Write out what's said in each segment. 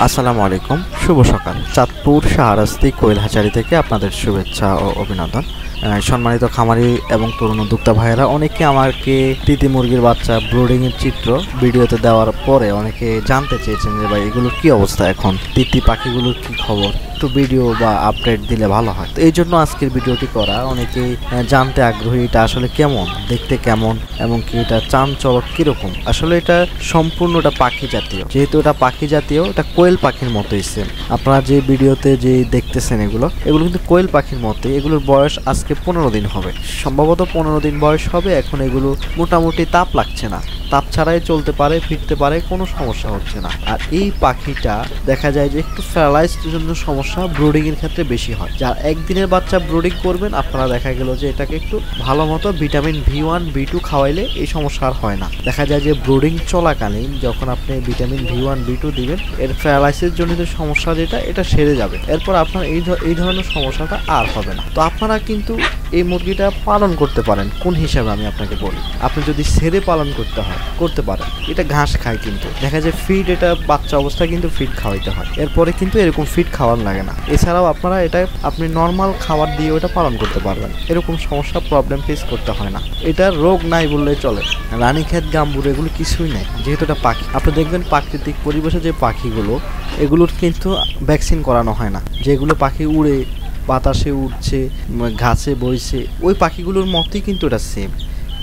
আসসালামু আলাইকুম, শুভ সকাল। চাঁদপুর শাহরাস্তি কোয়েল হাচারি থেকে আপনাদের শুভেচ্ছা ও অভিনন্দন। সম্মানিত খামারি এবং তরুণ উদ্যোক্তা ভাইয়েরা, অনেকে আমাকে তিতি মুরগির বাচ্চা ব্রুডিংয়ের চিত্র ভিডিওতে দেওয়ার পরে অনেকে জানতে চেয়েছেন যে ভাই এগুলোর কি অবস্থা, এখন তিতি পাখিগুলোর কি খবর, একটু ভিডিও বা আপডেট দিলে ভালো হয়। তো এই জন্য আজকের ভিডিওটি করা। অনেকেই জানতে আগ্রহী এটা আসলে কেমন দেখতে, কেমন এবং কি এটা চাঞ্চলক কিরকম। আসলে এটা সম্পূর্ণটা পাখি জাতীয়, যেহেতু এটা পাখি জাতীয়, এটা কোয়েল পাখির মতোই সেম। আপনারা যে ভিডিওতে যে দেখতেছেন এগুলো কিন্তু কোয়েল পাখির মতোই। এগুলোর বয়স আজকে 15 দিন হবে, সম্ভবত 15 দিন বয়স হবে। এখন এগুলো মোটামুটি তাপ লাগছে না, তাপ ছাড়াই চলতে পারে, ফিরতে পারে, কোনো সমস্যা হচ্ছে না। আর এই পাখিটা দেখা যায় যে একটু প্যারালাইজড জন্য সমস্যা ব্রুডিং এর ক্ষেত্রে বেশি হয়। যার একদিনের বাচ্চা ব্রুডিং করবেন আপনারা, দেখা গেল যে এটাকে একটু ভালো মতো ভিটামিন V1 V2 খাওয়াইলে এই সমস্যা আর হয় না। দেখা যায় যে ব্রুডিং চলাকালীন যখন আপনি ভিটামিন V1 V2 দিবেন, এর প্যারালাইসিস জনিত সমস্যা যেটা, এটা সেরে যাবে। এরপর আপনার এই ধরনের সমস্যাটা আর হবে না। তো আপনারা কিন্তু এই মুরগিটা পালন করতে পারেন কোন হিসাবে আমি আপনাকে বলি। আপনি যদি ছেড়ে পালন করতে পারেন, এটা ঘাস খায়, কিন্তু দেখা যায় ফিড, এটা বাচ্চা অবস্থায় কিন্তু ফিড খাওয়াইতে হয়। এরপরে কিন্তু এরকম ফিড খাওয়ার লাগে না। এছাড়াও আপনারা এটা আপনি নর্মাল খাবার দিয়ে ওটা পালন করতে পারবেন, এরকম সমস্যা প্রবলেম ফেস করতে হয় না। এটা রোগ নাই বললেই চলে। রানীক্ষেত, গাম্বুর এগুলো কিছুই নেই, যেহেতু এটা পাখি। আপনি দেখবেন প্রাকৃতিক পরিবেশে যে পাখিগুলো, এগুলোর কিন্তু ভ্যাকসিন করানো হয় না। যেগুলো পাখি উড়ে বাতাসে উঠছে, ঘাসে বইছে, ওই পাখিগুলোর মতোই কিন্তু এটা সেম,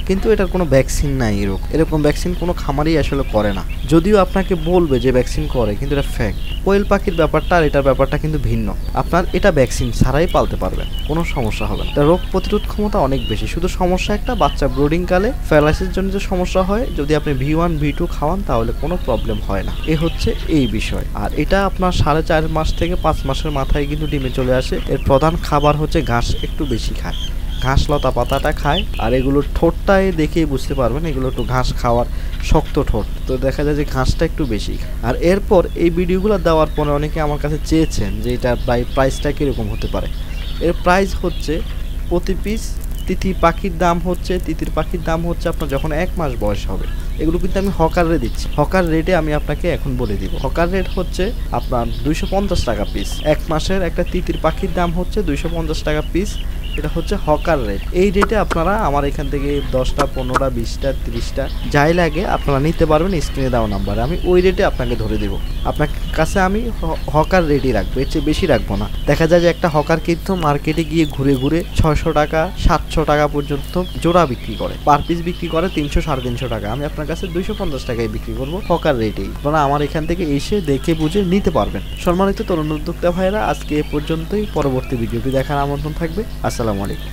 কিন্তু এটার কোনো ভ্যাকসিন নাই। এরকম ভ্যাকসিন কোনো খামারই আসলে করে না। যদিও আপনাকে বলবে যে ভ্যাকসিন করে, কিন্তু এটা ফ্যাক্ট। কোয়েল পাখির ব্যাপারটা আর এটার ব্যাপারটা কিন্তু ভিন্ন। আপনার এটা ভ্যাকসিন ছাড়াই পালতে পারবেন, কোনো সমস্যা হবে না। এটা রোগ প্রতিরোধ ক্ষমতা অনেক বেশি। শুধু সমস্যা একটা, বাচ্চা ব্রুডিং কালে প্যারালাইসিস জন্য যে সমস্যা হয়, যদি আপনি V1 V2 খাওয়ান তাহলে কোনো প্রবলেম হয় না। এ হচ্ছে এই বিষয়। আর এটা আপনার 4.5 মাস থেকে 5 মাসের মাথায় কিন্তু ডিমে চলে আসে। এর প্রধান খাবার হচ্ছে ঘাস, একটু বেশি খায়, ঘাস লতা পাতাটা খায়। আর এগুলোর ঠোঁটটাই দেখেই বুঝতে পারবেন এগুলো একটু ঘাস খাওয়ার শক্ত ঠোঁট, তো দেখা যায় যে ঘাসটা একটু বেশি। আর এরপর এই ভিডিওগুলো দেওয়ার পরে অনেকে আমার কাছে চেয়েছেন যে এটা প্রাইসটা কীরকম হতে পারে। এর প্রাইস হচ্ছে প্রতি পিস তিতির পাখির দাম হচ্ছে আপনার যখন 1 মাস বয়স হবে। এগুলো কিন্তু আমি হকার রেটে দিচ্ছি, হকার রেটে আমি আপনাকে এখন বলে দিব। হকার রেট হচ্ছে আপনার 250 টাকা পিস। 1 মাসের একটা তিতির পাখির দাম হচ্ছে 250 টাকা পিস। এটা হচ্ছে হকার রেট। এই রেটে আপনারা আমার এখান থেকে 10টা 15টা 20টা 30টা যাই লাগে আপনারা নিতে পারবেন স্ক্রিনে দেওয়া নাম্বারে। আমি ওই রেটে আপনাকে ধরে দেবো। আপনার কাছে আমি হকার রেটই রাখবো, এর চেয়ে বেশি রাখবো না। দেখা যায় যে একটা হকার কিন্তু মার্কেটে গিয়ে ঘুরে ঘুরে 600 টাকা 700 টাকা পর্যন্ত জোড়া বিক্রি করে, পার পিস বিক্রি করে 300 350 টাকা। আমি আপনার কাছে 250 টাকায় বিক্রি করবো হকার রেটেই। আপনারা আমার এখান থেকে এসে দেখে বুঝে নিতে পারবেন। সম্মানিত তরুণ উদ্যোক্তা ভাইয়েরা, আজকে এ পর্যন্তই। পরবর্তী ভিডিওটি দেখার আমন্ত্রণ থাকবে। আসসালামু আলাইকুম।